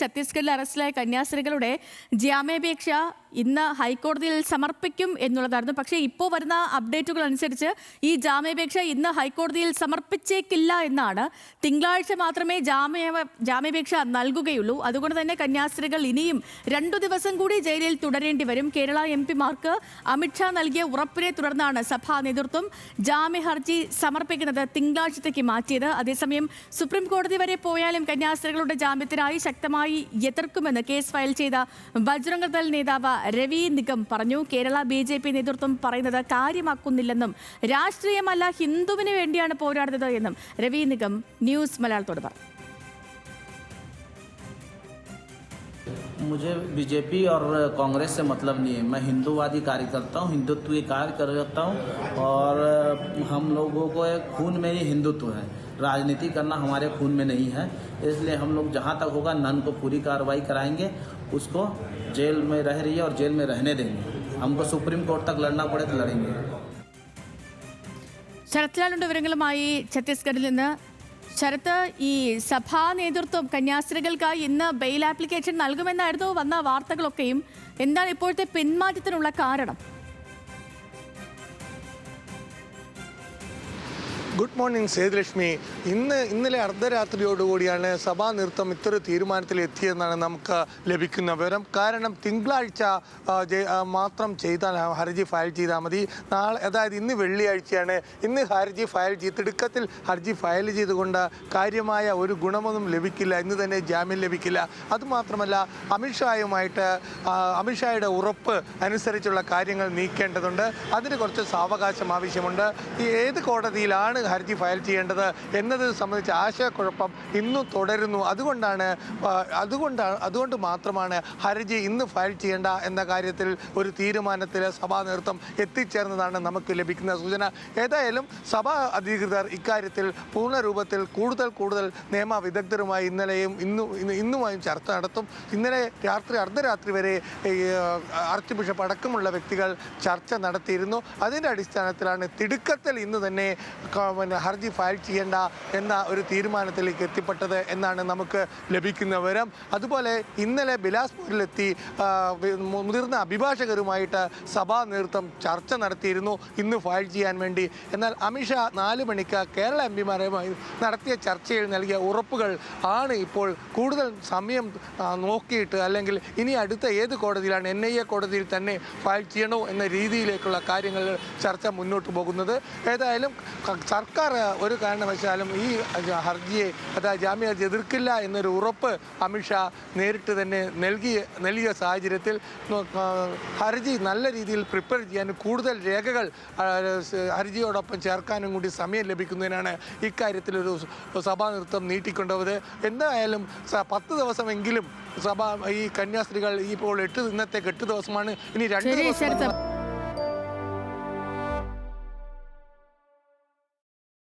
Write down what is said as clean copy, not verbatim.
ഛത്തീസ്ഗഡിൽ അറസ്റ്റിലായ കന്യാസ്ത്രീകളുടെ ജാമ്യാപേക്ഷ ഇന്ന് ഹൈക്കോടതിയിൽ സമർപ്പിക്കും എന്നുള്ളതായിരുന്നു. പക്ഷേ ഇപ്പോൾ വരുന്ന അപ്ഡേറ്റുകൾ അനുസരിച്ച് ഈ ജാമ്യാപേക്ഷ ഇന്ന് ഹൈക്കോടതിയിൽ സമർപ്പിച്ചേക്കില്ല എന്നാണ്. തിങ്കളാഴ്ച മാത്രമേ ജാമ്യാപേക്ഷ നൽകുകയുള്ളൂ. അതുകൊണ്ട് തന്നെ കന്യാസ്ത്രീകൾ ഇനിയും 2 ദിവസം കൂടി ജയിലിൽ തുടരേണ്ടി വരും. കേരള എംപിമാർക്ക് അമിത്ഷാ നൽകിയ ഉറപ്പിനെ തുടർന്നാണ് സഭാ നേതൃത്വം ജാമ്യ ഹർജി സമർപ്പിക്കുന്നത് തിങ്കളാഴ്ചത്തേക്ക് മാറ്റിയത്. അതേസമയം സുപ്രീം കോടതി വരെ പോയാലും കന്യാസ്ത്രീകളുടെ ജാമ്യത്തിനായി ശക്തമായി എതിർക്കുമെന്ന് കേസ് ഫയൽ ചെയ്ത ബജ്രംഗ് ദൾ നേതാവ് രവി നിഗം പറഞ്ഞു. കേരള BJP നേതൃത്വം പറയുന്നത് കാര്യമാക്കുന്നില്ലെന്നും രാഷ്ട്രീയമല്ല ഹിന്ദുവിന് വേണ്ടിയാണ് പോരാടുന്നത് എന്നും രവി നിഗം ന്യൂസ് മലയാളത്തോട് പറഞ്ഞു. मुझे बीजेपी और कांग्रेस से मतलब नहीं है. मैं हिंदूवादी कार्य करता हूँ, हिंदुत्व की कार्य करता हूँ और हम लोगों को खून में ही हिंदुत्व है. राजनीति करना हमारे खून में नहीं है. इसलिए हम लोग जहाँ तक होगा नन को पूरी कार्रवाई कराएंगे. उसको जेल में रह रही है और जेल में रहने देंगे. हमको सुप्रीम कोर्ट तक लड़ना पड़े तो लड़ेंगे. ശരത്ലാലുണ്ട് വിവരങ്ങളുമായി ഛത്തീസ്ഗഡിൽ നിന്ന്. ശരത്ത്, ഈ സഭാ നേതൃത്വം കന്യാസ്ത്രീകൾക്കായി ഇന്ന് ബെയിൽ ആപ്ലിക്കേഷൻ നൽകുമെന്നായിരുന്നു വന്ന വാർത്തകളൊക്കെയും. എന്താണ് ഇപ്പോഴത്തെ പിന്മാറ്റത്തിനുള്ള കാരണം? Good morning Sethulakshmi. ഇന്നലെ അർദ്ധരാത്രിയോടുകൂടിയാണ് സഭാ നേതൃത്വം ഇത്തരം തീരുമാനത്തിൽ എത്തിയെന്നാണ് നമുക്ക് ലഭിക്കുന്ന വിവരം. കാരണം തിങ്കളാഴ്ച മാത്രം ചെയ്താൽ ഹർജി ഫയൽ ചെയ്താൽ മതി. നാളെ, അതായത് ഇന്ന് വെള്ളിയാഴ്ചയാണ്. ഇന്ന് ഹർജി ഫയൽ തിടുക്കത്തിൽ ഹർജി ഫയൽ ചെയ്തുകൊണ്ട് കാര്യമായ ഒരു ഗുണമൊന്നും ലഭിക്കില്ല. ഇന്ന് തന്നെ ജാമ്യം ലഭിക്കില്ല. അതുമാത്രമല്ല, അമിത്ഷായുടെ ഉറപ്പ് അനുസരിച്ചുള്ള കാര്യങ്ങൾ നീക്കേണ്ടതുണ്ട്. അതിന് കുറച്ച് സാവകാശം ആവശ്യമുണ്ട്. ഏത് കോടതിയിലാണ് ഹർജി ഫയൽ ചെയ്യേണ്ടത് എന്നത് സംബന്ധിച്ച് ആശയക്കുഴപ്പം ഇന്നും തുടരുന്നു. അതുകൊണ്ട് മാത്രമാണ് ഹർജി ഇന്ന് ഫയൽ ചെയ്യേണ്ട എന്ന കാര്യത്തിൽ ഒരു തീരുമാനത്തിൽ സഭാ നേതൃത്വം എത്തിച്ചേർന്നതാണ് നമുക്ക് ലഭിക്കുന്ന സൂചന. ഏതായാലും സഭാ അധികൃതർ ഇക്കാര്യത്തിൽ പൂർണ്ണ രൂപത്തിൽ കൂടുതൽ നിയമ വിദഗ്ധരുമായി ഇന്നുമായും ചർച്ച നടത്തും. ഇന്നലെ അർദ്ധരാത്രി വരെ ആർച്ച് ബിഷപ്പ് അടക്കമുള്ള വ്യക്തികൾ ചർച്ച നടത്തിയിരുന്നു. അതിൻ്റെ അടിസ്ഥാനത്തിലാണ് തിടുക്കത്തിൽ ഇന്ന് തന്നെ ഹർജി ഫയൽ ചെയ്യേണ്ട എന്ന ഒരു തീരുമാനത്തിലേക്ക് എത്തിപ്പെട്ടത് എന്നാണ് നമുക്ക് ലഭിക്കുന്ന വിവരം. അതുപോലെ ഇന്നലെ ബിലാസ്പൂരിലെത്തി മുതിർന്ന അഭിഭാഷകരുമായിട്ട് സഭാ നേതൃത്വം ചർച്ച നടത്തിയിരുന്നു ഇന്ന് ഫയൽ ചെയ്യാൻ വേണ്ടി. എന്നാൽ അമിത്ഷാ 4 മണിക്ക് കേരള എംപിമാരുമായി നടത്തിയ ചർച്ചയിൽ നൽകിയ ഉറപ്പുകൾ ആണ് ഇപ്പോൾ കൂടുതൽ സമയം നോക്കിയിട്ട്, അല്ലെങ്കിൽ ഇനി അടുത്ത ഏത് കോടതിയിലാണ്, NIA കോടതിയിൽ തന്നെ ഫയൽ ചെയ്യണോ എന്ന രീതിയിലേക്കുള്ള കാര്യങ്ങൾ ചർച്ച മുന്നോട്ട് പോകുന്നത്. ഏതായാലും സർക്കാർ ഒരു കാരണവശാലും ഈ ഹർജിയെ, അതായത് ജാമ്യ ഹർജി എതിർക്കില്ല എന്നൊരു ഉറപ്പ് അമിത്ഷാ നേരിട്ട് തന്നെ നൽകിയ സാഹചര്യത്തിൽ ഹർജി നല്ല രീതിയിൽ പ്രിപ്പയർ ചെയ്യാനും കൂടുതൽ രേഖകൾ ഹർജിയോടൊപ്പം ചേർക്കാനും കൂടി സമയം ലഭിക്കുന്നതിനാണ് ഇക്കാര്യത്തിലൊരു സഭാ നേതൃത്വം നീട്ടിക്കൊണ്ടുപോയത്. എന്തായാലും 10 ദിവസമെങ്കിലും ഈ കന്യാസ്ത്രീകൾ ഇപ്പോൾ ഇന്നത്തേക്ക് 8 ദിവസമാണ്, ഇനി 2 ദിവസം